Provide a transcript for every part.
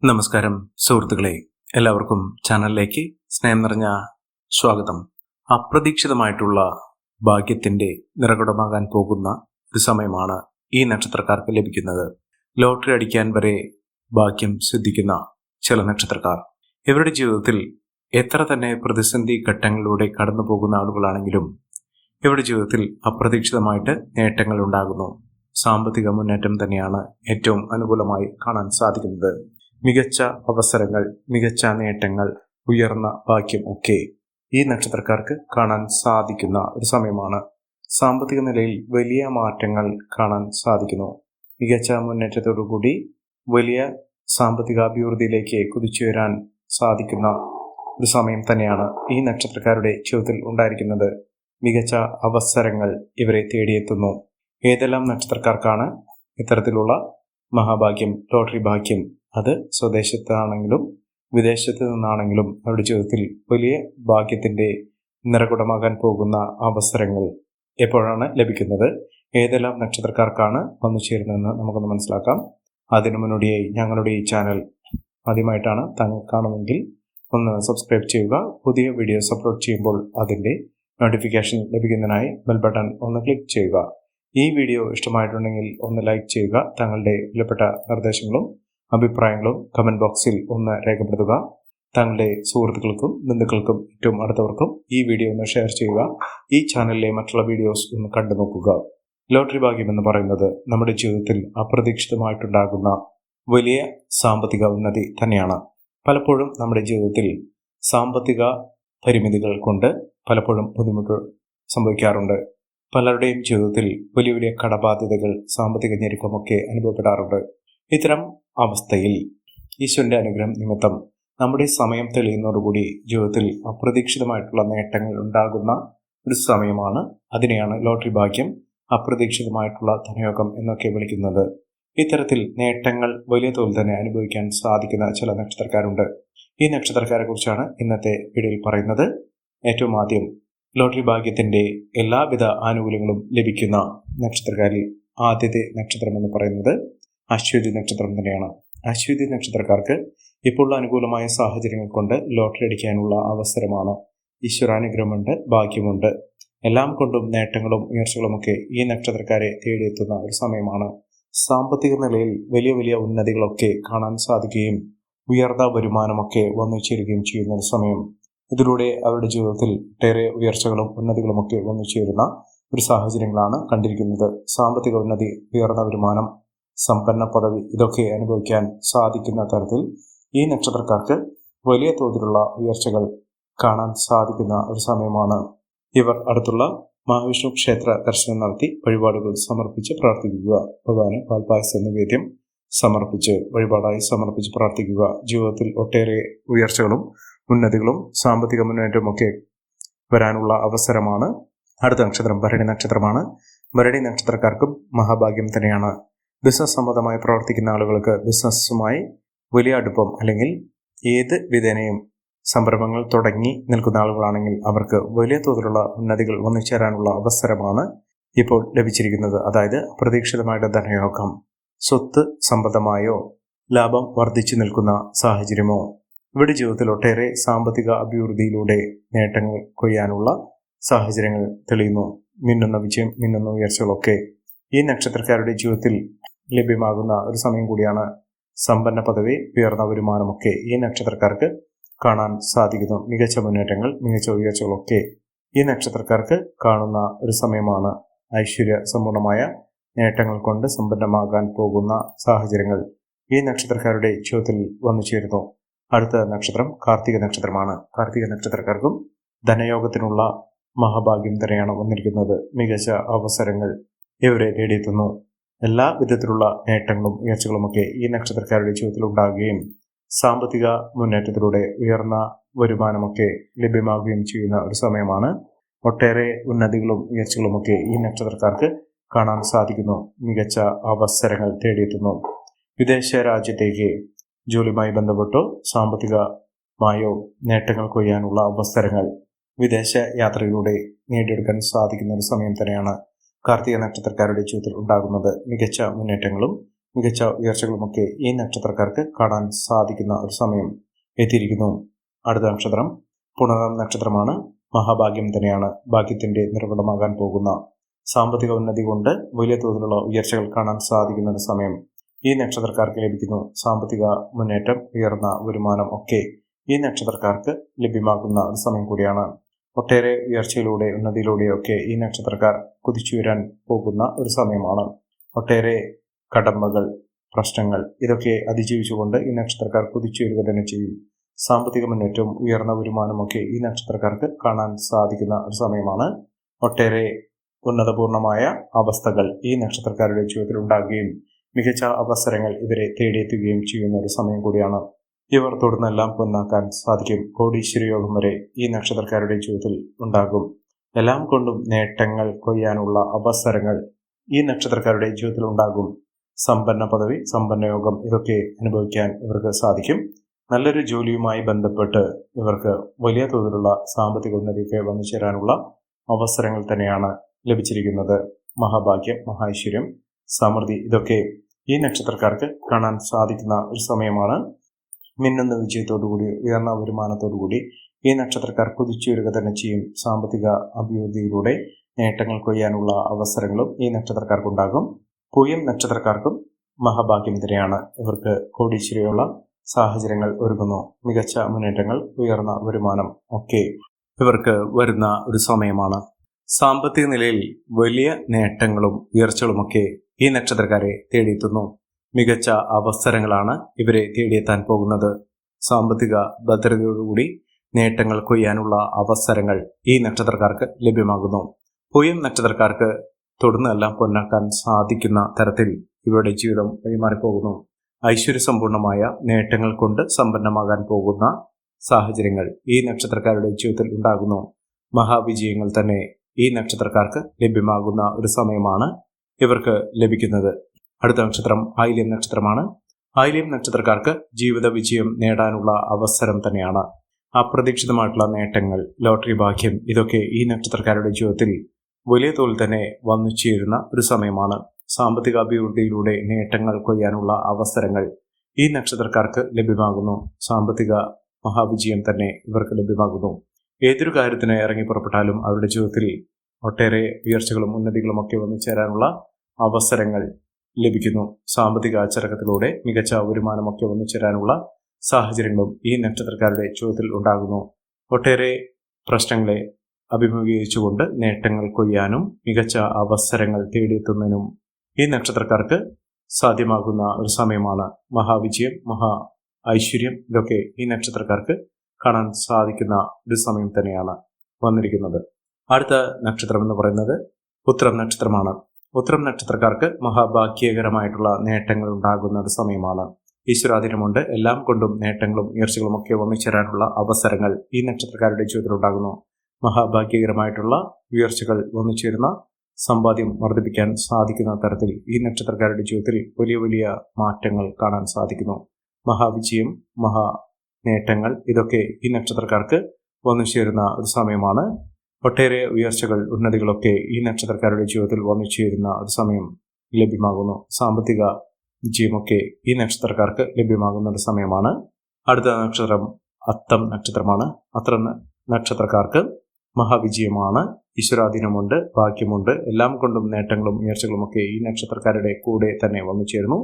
നമസ്കാരം സുഹൃത്തുക്കളെ, എല്ലാവർക്കും ചാനലിലേക്ക് സ്നേഹം നിറഞ്ഞ സ്വാഗതം. അപ്രതീക്ഷിതമായിട്ടുള്ള ഭാഗ്യത്തിന്റെ നിറകുടമാകാൻ പോകുന്ന ഒരു സമയമാണ് ഈ നക്ഷത്രക്കാർക്ക് ലഭിക്കുന്നത്. ലോട്ടറി അടിക്കാൻ വരെ ഭാഗ്യം സിദ്ധിക്കുന്ന ചില നക്ഷത്രക്കാർ ഇവരുടെ ജീവിതത്തിൽ എത്ര തന്നെ പ്രതിസന്ധി ഘട്ടങ്ങളിലൂടെ കടന്നു പോകുന്ന ആളുകളാണെങ്കിലും ഇവരുടെ ജീവിതത്തിൽ അപ്രതീക്ഷിതമായിട്ട് നേട്ടങ്ങൾ ഉണ്ടാകുന്നു. സാമ്പത്തിക മുന്നേറ്റം തന്നെയാണ് ഏറ്റവും അനുകൂലമായി കാണാൻ സാധിക്കുന്നത്. മികച്ച അവസരങ്ങൾ, മികച്ച നേട്ടങ്ങൾ, ഉയർന്ന ഭാഗ്യം ഒക്കെ ഈ നക്ഷത്രക്കാർക്ക് കാണാൻ സാധിക്കുന്ന ഒരു സമയമാണ്. സാമ്പത്തിക നിലയിൽ വലിയ മാറ്റങ്ങൾ കാണാൻ സാധിക്കുന്നു. മികച്ച മുന്നേറ്റത്തോടുകൂടി വലിയ സാമ്പത്തിക അഭിവൃദ്ധിയിലേക്ക് കുതിച്ചുയരാൻ സാധിക്കുന്ന ഒരു സമയം തന്നെയാണ് ഈ നക്ഷത്രക്കാരുടെ ജീവിതത്തിൽ ഉണ്ടായിരിക്കുന്നത്. മികച്ച അവസരങ്ങൾ ഇവരെ തേടിയെത്തുന്നു. ഏതെല്ലാം നക്ഷത്രക്കാർക്കാണ് ഇത്തരത്തിലുള്ള മഹാഭാഗ്യം, ലോട്ടറി ഭാഗ്യം? അത് സ്വദേശത്താണെങ്കിലും വിദേശത്ത് നിന്നാണെങ്കിലും അവരുടെ ജീവിതത്തിൽ വലിയ ഭാഗ്യത്തിന്റെ നിറകുടമാകാൻ പോകുന്ന അവസരങ്ങൾ എപ്പോഴാണ് ലഭിക്കുന്നത്? ഏതെല്ലാം നക്ഷത്രക്കാർക്കാണ് വന്നു ചേരുന്നതെന്ന് നമുക്കൊന്ന് മനസ്സിലാക്കാം. അതിനു മുന്നോടിയായി ഞങ്ങളുടെ ഈ ചാനൽ ആദ്യമായിട്ടാണ് താങ്കൾ കാണുമെങ്കിൽ ഒന്ന് സബ്സ്ക്രൈബ് ചെയ്യുക. പുതിയ വീഡിയോസ് അപ്ലോഡ് ചെയ്യുമ്പോൾ അതിന്റെ നോട്ടിഫിക്കേഷൻ ലഭിക്കുന്നതിനായി ബെൽ ബട്ടൺ ഒന്ന് ക്ലിക്ക് ചെയ്യുക. ഈ വീഡിയോ ഇഷ്ടമായിട്ടുണ്ടെങ്കിൽ ഒന്ന് ലൈക്ക് ചെയ്യുക. താങ്കളുടെ വിലപ്പെട്ട നിർദ്ദേശങ്ങളും അഭിപ്രായങ്ങളും കമന്റ് ബോക്സിൽ ഒന്ന് രേഖപ്പെടുത്തുക. താങ്കളുടെ സുഹൃത്തുക്കൾക്കും ബന്ധുക്കൾക്കും ഏറ്റവും അടുത്തവർക്കും ഈ വീഡിയോ ഒന്ന് ഷെയർ ചെയ്യുക. ഈ ചാനലിലെ മറ്റുള്ള വീഡിയോസ് ഒന്ന് കണ്ടു നോക്കുക. ലോട്ടറി ഭാഗ്യം എന്ന് പറയുന്നത് നമ്മുടെ ജീവിതത്തിൽ അപ്രതീക്ഷിതമായിട്ടുണ്ടാകുന്ന വലിയ സാമ്പത്തിക ഉന്നതി തന്നെയാണ്. പലപ്പോഴും നമ്മുടെ ജീവിതത്തിൽ സാമ്പത്തിക പരിമിതികൾ കൊണ്ട് പലപ്പോഴും ബുദ്ധിമുട്ട് സംഭവിക്കാറുണ്ട്. പലരുടെയും ജീവിതത്തിൽ വലിയ വലിയ കടബാധ്യതകൾ, സാമ്പത്തിക ഞെരുക്കമൊക്കെ അനുഭവപ്പെടാറുണ്ട്. ഇത്തരം അവസ്ഥയിൽ ഈശ്വരന്റെ അനുഗ്രഹം നിമിത്തം നമ്മുടെ സമയം തെളിയുന്നതോടുകൂടി ജീവിതത്തിൽ അപ്രതീക്ഷിതമായിട്ടുള്ള നേട്ടങ്ങൾ ഉണ്ടാകുന്ന ഒരു സമയമാണ്. അതിനെയാണ് ലോട്ടറി ഭാഗ്യം, അപ്രതീക്ഷിതമായിട്ടുള്ള ധനയോഗം എന്നൊക്കെ വിളിക്കുന്നത്. ഇത്തരത്തിൽ നേട്ടങ്ങൾ വലിയ തോതിൽ തന്നെ അനുഭവിക്കാൻ സാധിക്കുന്ന ചില നക്ഷത്രക്കാരുണ്ട്. ഈ നക്ഷത്രക്കാരെ കുറിച്ചാണ് ഇന്നത്തെ വീഡിയോയിൽ പറയുന്നത്. ഏറ്റവും ആദ്യം ലോട്ടറി ഭാഗ്യത്തിന്റെ എല്ലാവിധ ആനുകൂല്യങ്ങളും ലഭിക്കുന്ന നക്ഷത്രക്കാരിൽ ആദ്യത്തെ നക്ഷത്രം എന്ന് പറയുന്നത് അശ്വതി നക്ഷത്രം തന്നെയാണ്. അശ്വതി നക്ഷത്രക്കാർക്ക് ഇപ്പോൾ അനുകൂലമായ സാഹചര്യങ്ങൾ കൊണ്ട് ലോട്ടറി അടിക്കാനുള്ള അവസരമാണ്. ഈശ്വരാനുഗ്രഹമുണ്ട്, ഭാഗ്യമുണ്ട്. എല്ലാം കൊണ്ടും നേട്ടങ്ങളും ഉയർച്ചകളുമൊക്കെ ഈ നക്ഷത്രക്കാരെ തേടിയെത്തുന്ന ഒരു സമയമാണ്. സാമ്പത്തിക നിലയിൽ വലിയ വലിയ ഉന്നതികളൊക്കെ കാണാൻ സാധിക്കുകയും ഉയർന്ന വരുമാനമൊക്കെ വന്നു ചേരുകയും ചെയ്യുന്ന ഒരു സമയം. ഇതിലൂടെ അവരുടെ ജീവിതത്തിൽ ഒട്ടേറെ ഉയർച്ചകളും ഉന്നതികളുമൊക്കെ വന്നു ചേരുന്ന ഒരു സാഹചര്യങ്ങളാണ് കണ്ടിരിക്കുന്നത്. സാമ്പത്തിക ഉന്നതി, ഉയർന്ന വരുമാനം, സമ്പന്ന പദവി ഇതൊക്കെ അനുഭവിക്കാൻ സാധിക്കുന്ന തരത്തിൽ ഈ നക്ഷത്രക്കാർക്ക് വലിയ തോതിലുള്ള ഉയർച്ചകൾ കാണാൻ സാധിക്കുന്ന ഒരു സമയമാണ്. ഇവർ അടുത്തുള്ള മഹാവിഷ്ണു ക്ഷേത്ര ദർശനം നടത്തി വഴിപാടുകൾ സമർപ്പിച്ച് പ്രാർത്ഥിക്കുക. ഭഗവാന് പാൽപായസ നിവേദ്യം സമർപ്പിച്ച് വഴിപാടായി സമർപ്പിച്ച് പ്രാർത്ഥിക്കുക. ജീവിതത്തിൽ ഒട്ടേറെ ഉയർച്ചകളും ഉന്നതികളും സാമ്പത്തിക മുന്നേറ്റവും ഒക്കെ വരാനുള്ള അവസരമാണ്. അടുത്ത നക്ഷത്രം ഭരണി നക്ഷത്രമാണ്. ഭരണി നക്ഷത്രക്കാർക്കും മഹാഭാഗ്യം തന്നെയാണ്. ബിസിനസ് സംബന്ധമായി പ്രവർത്തിക്കുന്ന ആളുകൾക്ക് ബിസിനസ്സുമായി വലിയ അടുപ്പം അല്ലെങ്കിൽ ഏത് വിധേനയും സംരംഭങ്ങൾ തുടങ്ങി നിൽക്കുന്ന ആളുകളാണെങ്കിൽ അവർക്ക് വലിയ തോതിലുള്ള ഉന്നതികൾ വന്നു ചേരാനുള്ള അവസരമാണ് ഇപ്പോൾ ലഭിച്ചിരിക്കുന്നത്. അതായത് അപ്രതീക്ഷിതമായിട്ട് ധനയോഗം, സ്വത്ത് സംബന്ധമായോ ലാഭം വർദ്ധിച്ചു നിൽക്കുന്ന സാഹചര്യമോ ഇവിടെ ജീവിതത്തിൽ ഒട്ടേറെ സാമ്പത്തിക അഭിവൃദ്ധിയിലൂടെ നേട്ടങ്ങൾ കൊയ്യാനുള്ള സാഹചര്യങ്ങൾ തെളിയുന്നു. മിന്നുന്ന വിജയം, മിന്നുന്ന ഉയർച്ചകളൊക്കെ ഈ നക്ഷത്രക്കാരുടെ ജീവിതത്തിൽ ലഭ്യമാകുന്ന ഒരു സമയം കൂടിയാണ്. സമ്പന്ന പദവി, ഉയർന്ന വരുമാനമൊക്കെ ഈ നക്ഷത്രക്കാർക്ക് കാണാൻ സാധിക്കുന്നു. മികച്ച മുന്നേറ്റങ്ങൾ, മികച്ച ഉയർച്ചകളൊക്കെ ഈ നക്ഷത്രക്കാർക്ക് കാണുന്ന ഒരു സമയമാണ്. ഐശ്വര്യ സമ്പൂർണമായ നേട്ടങ്ങൾ കൊണ്ട് സമ്പന്നമാകാൻ പോകുന്ന സാഹചര്യങ്ങൾ ഈ നക്ഷത്രക്കാരുടെ ജീവിതത്തിൽ വന്നു ചേരുന്നു. അടുത്ത നക്ഷത്രം കാർത്തിക നക്ഷത്രമാണ്. കാർത്തിക നക്ഷത്രക്കാർക്കും ധനയോഗത്തിനുള്ള മഹാഭാഗ്യം തന്നെയാണ് വന്നിരിക്കുന്നത്. മികച്ച അവസരങ്ങൾ ഇവരെ തേടിയെത്തുന്നു. എല്ലാ വിധത്തിലുള്ള നേട്ടങ്ങളും ഉയർച്ചകളുമൊക്കെ ഈ നക്ഷത്രക്കാരുടെ ജീവിതത്തിൽ ഉണ്ടാകുകയും സാമ്പത്തിക മുന്നേറ്റത്തിലൂടെ ഉയർന്ന വരുമാനമൊക്കെ ലഭ്യമാകുകയും ചെയ്യുന്ന ഒരു സമയമാണ്. ഒട്ടേറെ ഉന്നതികളും ഉയർച്ചകളുമൊക്കെ ഈ നക്ഷത്രക്കാർക്ക് കാണാൻ സാധിക്കുന്നു. മികച്ച അവസരങ്ങൾ തേടിയെത്തുന്നു. വിദേശ രാജ്യത്തേക്ക് ജോലിയുമായി ബന്ധപ്പെട്ടോ സാമ്പത്തികമായോ നേട്ടങ്ങൾ കൊയ്യാനുള്ള അവസരങ്ങൾ വിദേശ യാത്രയിലൂടെ നേടിയെടുക്കാൻ സാധിക്കുന്ന ഒരു സമയം തന്നെയാണ് കാർത്തിക നക്ഷത്രക്കാരുടെ ജീവിതത്തിൽ ഉണ്ടാകുന്നത്. മികച്ച മുന്നേറ്റങ്ങളും മികച്ച ഉയർച്ചകളുമൊക്കെ ഈ നക്ഷത്രക്കാർക്ക് കാണാൻ സാധിക്കുന്ന ഒരു സമയം എത്തിയിരിക്കുന്നു. അടുത്ത നക്ഷത്രം പുണർദം നക്ഷത്രമാണ്. മഹാഭാഗ്യം തന്നെയാണ്. ഭാഗ്യത്തിന്റെ നിർവ്വഹണമാകാൻ പോകുന്ന സാമ്പത്തിക ഉന്നതി കൊണ്ട് വലിയ തോതിലുള്ള ഉയർച്ചകൾ കാണാൻ സാധിക്കുന്ന ഒരു സമയം ഈ നക്ഷത്രക്കാർക്ക് ലഭിക്കുന്നു. സാമ്പത്തിക മുന്നേറ്റം, ഉയർന്ന വരുമാനം ഒക്കെ ഈ നക്ഷത്രക്കാർക്ക് ലഭ്യമാകുന്ന ഒരു സമയം കൂടിയാണ്. ഒട്ടേറെ ഉയർച്ചയിലൂടെ, ഉന്നതിയിലൂടെയൊക്കെ ഈ നക്ഷത്രക്കാർ കുതിച്ചുയരാൻ പോകുന്ന ഒരു സമയമാണ്. ഒട്ടേറെ കടമ്പകൾ, പ്രശ്നങ്ങൾ ഇതൊക്കെ അതിജീവിച്ചുകൊണ്ട് ഈ നക്ഷത്രക്കാർ കുതിച്ചുയരുക തന്നെ ചെയ്യും. സാമ്പത്തിക മുന്നേറ്റവും ഉയർന്ന വരുമാനമൊക്കെ ഈ നക്ഷത്രക്കാർക്ക് കാണാൻ സാധിക്കുന്ന ഒരു സമയമാണ്. ഒട്ടേറെ ഉന്നതപൂർണമായ അവസ്ഥകൾ ഈ നക്ഷത്രക്കാരുടെ ജീവിതത്തിൽ ഉണ്ടാകുകയും മികച്ച അവസരങ്ങൾ ഇവരെ തേടിയെത്തുകയും ചെയ്യുന്ന ഒരു സമയം കൂടിയാണ്. ഇവർ തുടർന്നെല്ലാം പൊന്നാക്കാൻ സാധിക്കും. കോടീശ്വര യോഗം വരെ ഈ നക്ഷത്രക്കാരുടെ ജീവിതത്തിൽ ഉണ്ടാകും. എല്ലാം കൊണ്ടും നേട്ടങ്ങൾ കൊയ്യാനുള്ള അവസരങ്ങൾ ഈ നക്ഷത്രക്കാരുടെ ജീവിതത്തിൽ ഉണ്ടാകും. സമ്പന്ന പദവി, സമ്പന്ന യോഗം ഇതൊക്കെ അനുഭവിക്കാൻ ഇവർക്ക് സാധിക്കും. നല്ലൊരു ജോലിയുമായി ബന്ധപ്പെട്ട് ഇവർക്ക് വലിയ തോതിലുള്ള സാമ്പത്തിക ഉന്നതിയൊക്കെ വന്നു ചേരാനുള്ള അവസരങ്ങൾ തന്നെയാണ് ലഭിച്ചിരിക്കുന്നത്. മഹാഭാഗ്യം, മഹാഐശ്വര്യം, സമൃദ്ധി ഇതൊക്കെ ഈ നക്ഷത്രക്കാർക്ക് കാണാൻ സാധിക്കുന്ന ഒരു സമയമാണ്. മിന്നുന്ന വിജയത്തോടുകൂടി, ഉയർന്ന വരുമാനത്തോടുകൂടി ഈ നക്ഷത്രക്കാർ കുതിച്ചുയരുക തന്നെ ചെയ്യും. സാമ്പത്തിക അഭിവൃദ്ധിയിലൂടെ നേട്ടങ്ങൾ കൊയ്യാനുള്ള അവസരങ്ങളും ഈ നക്ഷത്രക്കാർക്കുണ്ടാകും. പൂയം നക്ഷത്രക്കാർക്കും മഹാഭാഗ്യം തന്നെയാണ്. ഇവർക്ക് കോടീശ്വരയുള്ള സാഹചര്യങ്ങൾ ഒരുങ്ങുന്നു. മികച്ച മുന്നേറ്റങ്ങൾ, ഉയർന്ന വരുമാനം ഒക്കെ ഇവർക്ക് വരുന്ന ഒരു സമയമാണ്. സാമ്പത്തിക നിലയിൽ വലിയ നേട്ടങ്ങളും ഉയർച്ചകളുമൊക്കെ ഈ നക്ഷത്രക്കാരെ തേടിയെത്തുന്നു. മികച്ച അവസരങ്ങളാണ് ഇവരെ തേടിയെത്താൻ പോകുന്നത്. സാമ്പത്തിക ഭദ്രതയോടുകൂടി നേട്ടങ്ങൾ കൊയ്യാനുള്ള അവസരങ്ങൾ ഈ നക്ഷത്രക്കാർക്ക് ലഭ്യമാകുന്നു. പൂയം നക്ഷത്രക്കാർക്ക് തൊടുന്നെല്ലാം പൊന്നാക്കാൻ സാധിക്കുന്ന തരത്തിൽ ഇവരുടെ ജീവിതം വഴിമാറിപ്പോകുന്നു. ഐശ്വര്യസമ്പൂർണമായ നേട്ടങ്ങൾ കൊണ്ട് സമ്പന്നമാകാൻ പോകുന്ന സാഹചര്യങ്ങൾ ഈ നക്ഷത്രക്കാരുടെ ജീവിതത്തിൽ ഉണ്ടാകുന്നു. മഹാവിജയങ്ങൾ തന്നെ ഈ നക്ഷത്രക്കാർക്ക് ലഭ്യമാകുന്ന ഒരു സമയമാണ് ഇവർക്ക് ലഭിക്കുന്നത്. അടുത്ത നക്ഷത്രം ആയില്യം നക്ഷത്രമാണ്. ആയില്യം നക്ഷത്രക്കാർക്ക് ജീവിത വിജയം നേടാനുള്ള അവസരം തന്നെയാണ്. അപ്രതീക്ഷിതമായിട്ടുള്ള നേട്ടങ്ങൾ, ലോട്ടറി ഭാഗ്യം ഇതൊക്കെ ഈ നക്ഷത്രക്കാരുടെ ജീവിതത്തിൽ വലിയ തോതിൽ തന്നെ വന്നു ചേരുന്ന ഒരു സമയമാണ്. സാമ്പത്തിക അഭിവൃദ്ധിയിലൂടെ നേട്ടങ്ങൾ കൊയ്യാനുള്ള അവസരങ്ങൾ ഈ നക്ഷത്രക്കാർക്ക് ലഭ്യമാകുന്നു. സാമ്പത്തിക മഹാവിജയം തന്നെ ഇവർക്ക് ലഭ്യമാകുന്നു. ഏതൊരു കാര്യത്തിന് ഇറങ്ങി പുറപ്പെട്ടാലും അവരുടെ ജീവിതത്തിൽ ഒട്ടേറെ ഉയർച്ചകളും ഉന്നതികളും ഒക്കെ വന്നു ചേരാനുള്ള അവസരങ്ങൾ ലഭിക്കുന്നു. സാമ്പത്തിക അച്ചടക്കത്തിലൂടെ മികച്ച വരുമാനമൊക്കെ വന്നു ചേരാനുള്ള സാഹചര്യങ്ങളും ഈ നക്ഷത്രക്കാരുടെ ജീവിതത്തിൽ ഉണ്ടാകുന്നു. ഒട്ടേറെ പ്രശ്നങ്ങളെ അഭിമുഖീകരിച്ചുകൊണ്ട് നേട്ടങ്ങൾ കൊയ്യാനും മികച്ച അവസരങ്ങൾ തേടിയെത്തുന്നതിനും ഈ നക്ഷത്രക്കാർക്ക് സാധ്യമാകുന്ന ഒരു സമയമാണ്. മഹാവിജയം, മഹാ ഐശ്വര്യം ഇതൊക്കെ ഈ നക്ഷത്രക്കാർക്ക് കാണാൻ സാധിക്കുന്ന ഒരു സമയം തന്നെയാണ് വന്നിരിക്കുന്നത്. അടുത്ത നക്ഷത്രം എന്ന് പറയുന്നത് ഉത്രം നക്ഷത്രമാണ്. ഉത്രം നക്ഷത്രക്കാർക്ക് മഹാഭാഗ്യകരമായിട്ടുള്ള നേട്ടങ്ങൾ ഉണ്ടാകുന്ന ഒരു സമയമാണ്. ഈശ്വരാധീനമുണ്ട്. എല്ലാം കൊണ്ടും നേട്ടങ്ങളും ഉയർച്ചകളും ഒക്കെ വന്നുചേരാനുള്ള അവസരങ്ങൾ ഈ നക്ഷത്രക്കാരുടെ ജീവിതത്തിൽ ഉണ്ടാകുന്നു. മഹാഭാഗ്യകരമായിട്ടുള്ള ഉയർച്ചകൾ വന്നുചേരുന്ന സമ്പാദ്യം വർദ്ധിപ്പിക്കാൻ സാധിക്കുന്ന തരത്തിൽ ഈ നക്ഷത്രക്കാരുടെ ജീവിതത്തിൽ വലിയ വലിയ മാറ്റങ്ങൾ കാണാൻ സാധിക്കുന്നു. മഹാവിജയം, മഹാ നേട്ടങ്ങൾ ഇതൊക്കെ ഈ നക്ഷത്രക്കാർക്ക് വന്നു ചേരുന്ന ഒരു സമയമാണ്. ഒട്ടേറെ ഉയർച്ചകൾ, ഉന്നതികളൊക്കെ ഈ നക്ഷത്രക്കാരുടെ ജീവിതത്തിൽ വന്നു ചേരുന്ന ഒരു സമയം ലഭ്യമാകുന്നു. സാമ്പത്തിക വിജയമൊക്കെ ഈ നക്ഷത്രക്കാർക്ക് ലഭ്യമാകുന്ന ഒരു സമയമാണ്. അടുത്ത നക്ഷത്രം അത്തം നക്ഷത്രമാണ്. അത്തം നക്ഷത്രക്കാർക്ക് മഹാവിജയമാണ്. ഈശ്വരാധീനമുണ്ട്, ഭാഗ്യമുണ്ട്. എല്ലാം കൊണ്ടും നേട്ടങ്ങളും ഉയർച്ചകളും ഒക്കെ ഈ നക്ഷത്രക്കാരുടെ കൂടെ തന്നെ വന്നു ചേരുന്നു.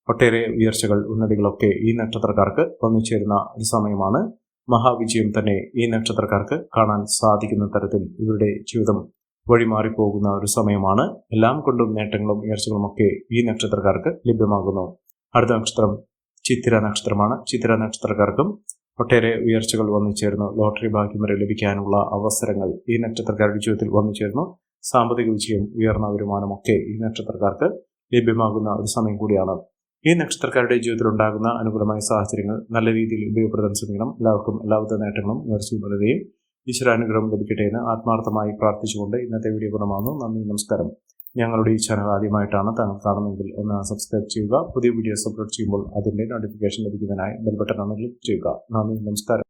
ഒട്ടേറെ ഉയർച്ചകൾ, ഉന്നതികളൊക്കെ ഈ നക്ഷത്രക്കാർക്ക് വന്നു ചേരുന്ന ഒരു സമയമാണ്. മഹാവിജയം തന്നെ ഈ നക്ഷത്രക്കാർക്ക് കാണാൻ സാധിക്കുന്ന തരത്തിൽ ഇവരുടെ ജീവിതം വഴിമാറിപ്പോകുന്ന ഒരു സമയമാണ്. എല്ലാം കൊണ്ടും നേട്ടങ്ങളും ഉയർച്ചകളും ഒക്കെ ഈ നക്ഷത്രക്കാർക്ക് ലഭ്യമാകുന്നു. അടുത്ത നക്ഷത്രം ചിത്തിര നക്ഷത്രമാണ്. ചിത്തിര നക്ഷത്രക്കാർക്കും ഒട്ടേറെ ഉയർച്ചകൾ വന്നു ചേർന്നു. ലോട്ടറി ഭാഗ്യം വരെ ലഭിക്കാനുള്ള അവസരങ്ങൾ ഈ നക്ഷത്രക്കാരുടെ ജീവിതത്തിൽ വന്നു ചേർന്നു. സാമ്പത്തിക വിജയം, ഉയർന്ന വരുമാനമൊക്കെ ഈ നക്ഷത്രക്കാർക്ക് ലഭ്യമാകുന്ന ഒരു സമയം കൂടിയാണ്. ഈ നക്ഷത്രക്കാരുടെ ജീവിതത്തിൽ ഉണ്ടാകുന്ന അനുകൂലമായ സാഹചര്യങ്ങൾ നല്ല രീതിയിൽ ഉപയോഗപ്പെടുത്താൻ ശ്രമിക്കണം. എല്ലാവർക്കും എല്ലാവിധ നേട്ടങ്ങളും ഉയർച്ചയും വളരുകയും ഈശ്വരാനുഗ്രഹം ലഭിക്കട്ടെ എന്ന് ആത്മാർത്ഥമായി പ്രാർത്ഥിച്ചുകൊണ്ട് ഇന്നത്തെ വീഡിയോ പൂർണ്ണമാകുന്നു. നന്ദി, നമസ്കാരം. ഞങ്ങളുടെ ഈ ചാനൽ ആദ്യമായിട്ടാണ് താങ്കൾ കാണുന്നതെങ്കിൽ ഒന്ന് സബ്സ്ക്രൈബ് ചെയ്യുക. പുതിയ വീഡിയോസ് അപ്ലോഡ് ചെയ്യുമ്പോൾ അതിന്റെ നോട്ടിഫിക്കേഷൻ ലഭിക്കുന്നതിനായി ബെൽ ബട്ടൺ ഒന്ന് ക്ലിക്ക് ചെയ്യുക. നന്ദി, നമസ്കാരം.